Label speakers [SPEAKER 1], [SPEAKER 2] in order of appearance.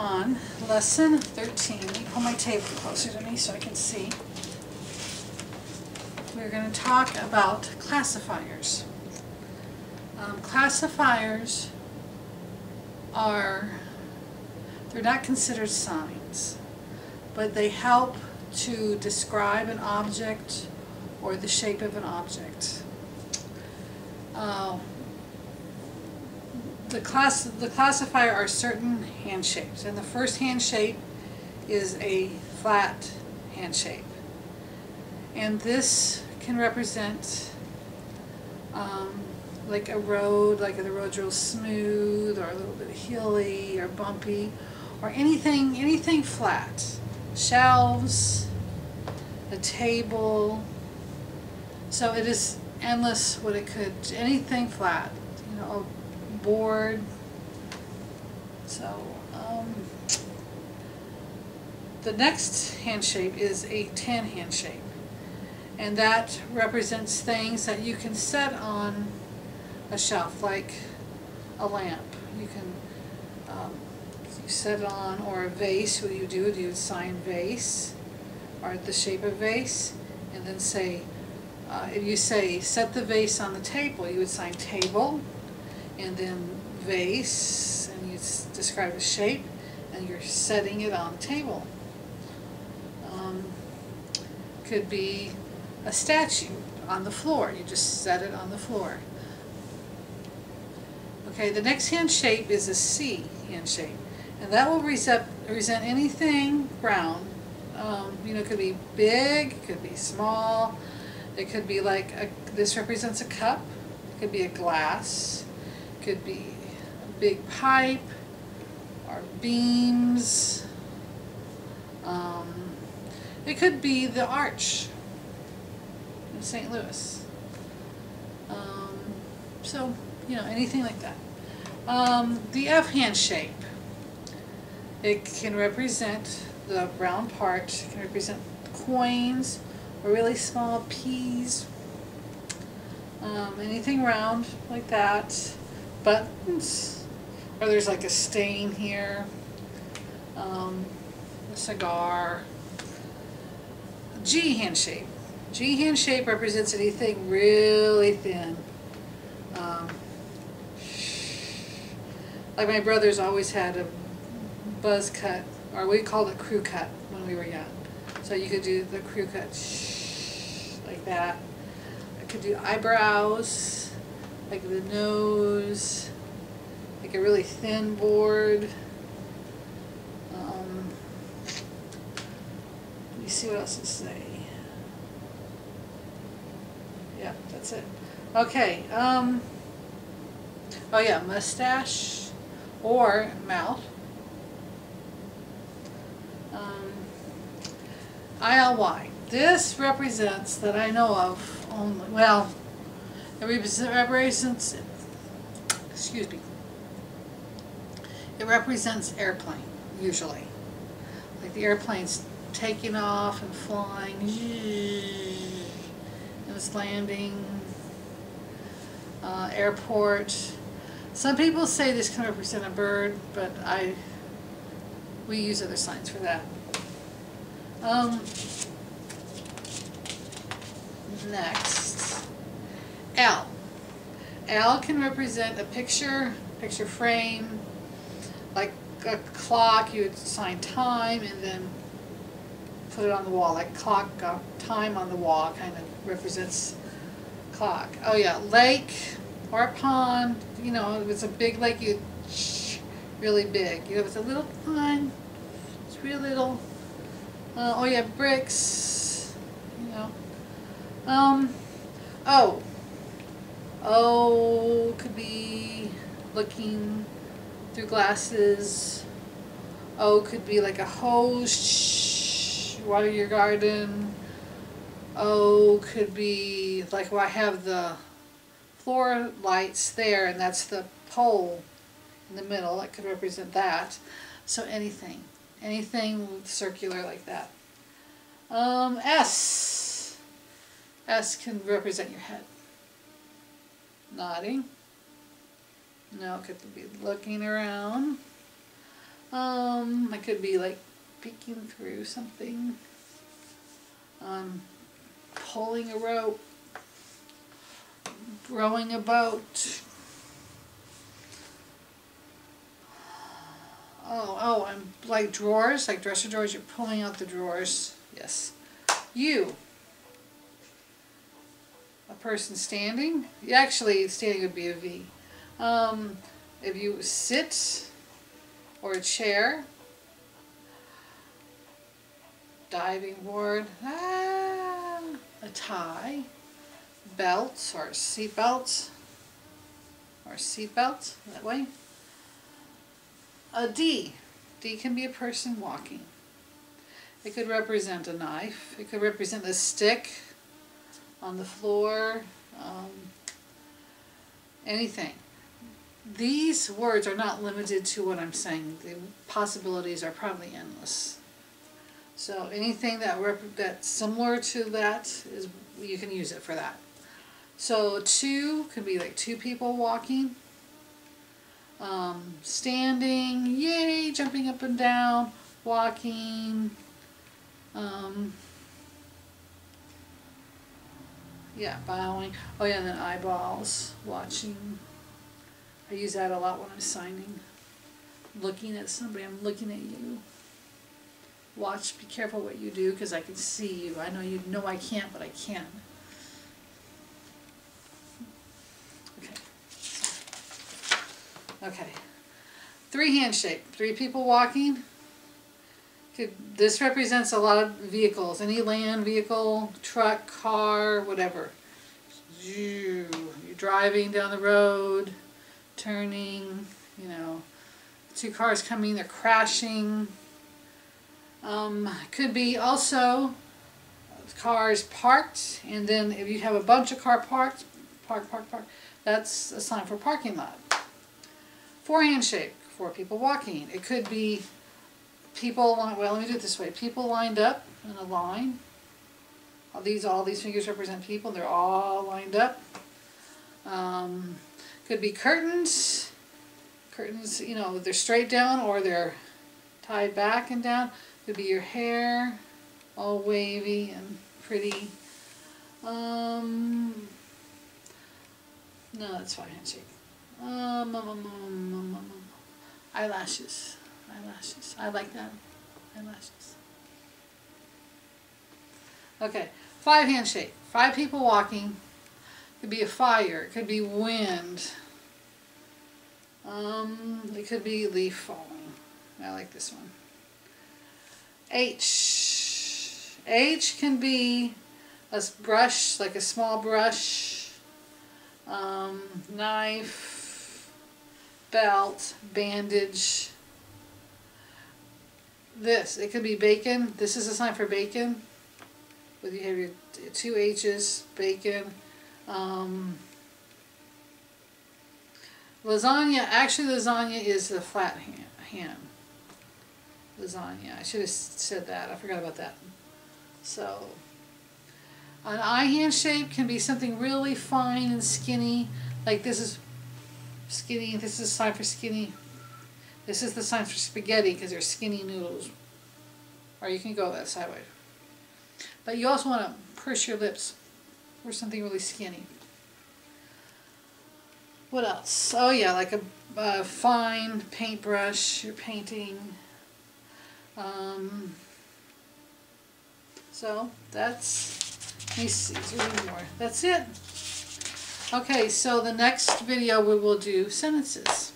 [SPEAKER 1] on lesson 13. Let me pull my table closer to me so I can see. We're going to talk about classifiers. Classifiers they're not considered signs, but they help to describe an object or the shape of an object. The classifier are certain hand shapes, and the first hand shape is a flat hand shape, and this can represent like a road, like the road's real smooth or a little bit hilly or bumpy, or anything flat. Shelves, a table. So it is endless what it could, anything flat, you know, a board. So the next hand shape is a 10 hand shape, and that represents things that you can set on a shelf, like a lamp. You can you set it on, or a vase. What you would sign vase, or the shape of vase, and then say, if you say set the vase on the table, you would sign table, and then vase, and you describe the shape, and you're setting it on the table. Could be a statue on the floor. You just set it on the floor. Okay, the next hand shape is a C hand shape, and that will represent anything round. You know, it could be big, it could be small. It could be like this represents a cup. It could be a glass. It could be a big pipe or beams. It could be the arch in St. Louis. So, you know, anything like that. The F hand shape. It can represent the round part. It can represent coins or really small peas. Anything round like that. Buttons. Or there's like a stain here. A cigar. G hand shape. G hand shape represents anything really thin. Like my brothers always had a buzz cut, or we called it crew cut when we were young. So you could do the crew cut like that. I could do eyebrows, like the nose, like a really thin board. Let me see what else to say. Yeah, that's it. Okay. Oh yeah, mustache or mouth. ILY. This represents, that I know of only, well, it represents, excuse me, it represents airplane, usually. Like the airplane's taking off and flying, and it's landing, airport. Some people say this can represent a bird, but we use other signs for that. Next, L. L can represent a picture frame, like a clock. You would sign time and then put it on the wall, like clock, time on the wall kind of represents clock. Oh yeah, lake or a pond. You know, if it's a big lake, you really big. You know, if it's a little pond, it's real little. Oh yeah, bricks. You know. Oh, could be looking through glasses. O could be like a hose, water your garden. O could be like, well, I have the floor lights there, and that's the pole in the middle. That could represent that. So anything circular like that. S. S can represent your head. Nodding. No, it could be looking around. I could be like peeking through something. Pulling a rope. Rowing a boat. Oh, and like drawers, like dresser drawers, you're pulling out the drawers. Yes. You. A person standing. Actually, standing would be a V. If you sit, or a chair. Diving board. A tie. Belt, or seat belt. Or seat belt, that way. A D. D can be a person walking. It could represent a knife. It could represent a stick on the floor. Anything. These words are not limited to what I'm saying. The possibilities are probably endless. So anything that's similar to that is you can use it for that. So two could be like two people walking. Standing, yay, jumping up and down, walking, yeah, bowing. Oh yeah, and then eyeballs, watching. I use that a lot when I'm signing. Looking at somebody, I'm looking at you. Watch, be careful what you do because I can see you. I know you know I can't, but I can. Okay. Three hand shape. Three people walking. This represents a lot of vehicles. Any land vehicle, truck, car, whatever. You're driving down the road, turning, you know. Two cars coming, they're crashing. Could be also cars parked, and then if you have a bunch of car parked, park, that's a sign for parking lot. Four hand shape, four people walking. It could be people, well, let me do it this way. People lined up in a line. All these fingers represent people. They're all lined up. Could be curtains. Curtains, you know, they're straight down or they're tied back and down. Could be your hair, all wavy and pretty. No, that's fine, handshake. Eyelashes. I like that. Eyelashes. Okay, five handshake. Five people walking. Could be a fire. It could be wind. It could be leaf falling. I like this one. H. H can be a brush, like a small brush. Knife, belt, bandage. It could be bacon. This is a sign for bacon. You have your two H's, bacon. Lasagna, actually lasagna is the flat hand. Lasagna, I should have said that, I forgot about that. So, an eye hand shape can be something really fine and skinny, like this is skinny, this is a sign for skinny. This is the sign for spaghetti because they're skinny noodles. Or you can go that sideways. But you also want to purse your lips for something really skinny. What else? Oh yeah, like a fine paintbrush, you're painting. So that's, let me see, is there any more? That's it. Okay, so the next video we will do sentences.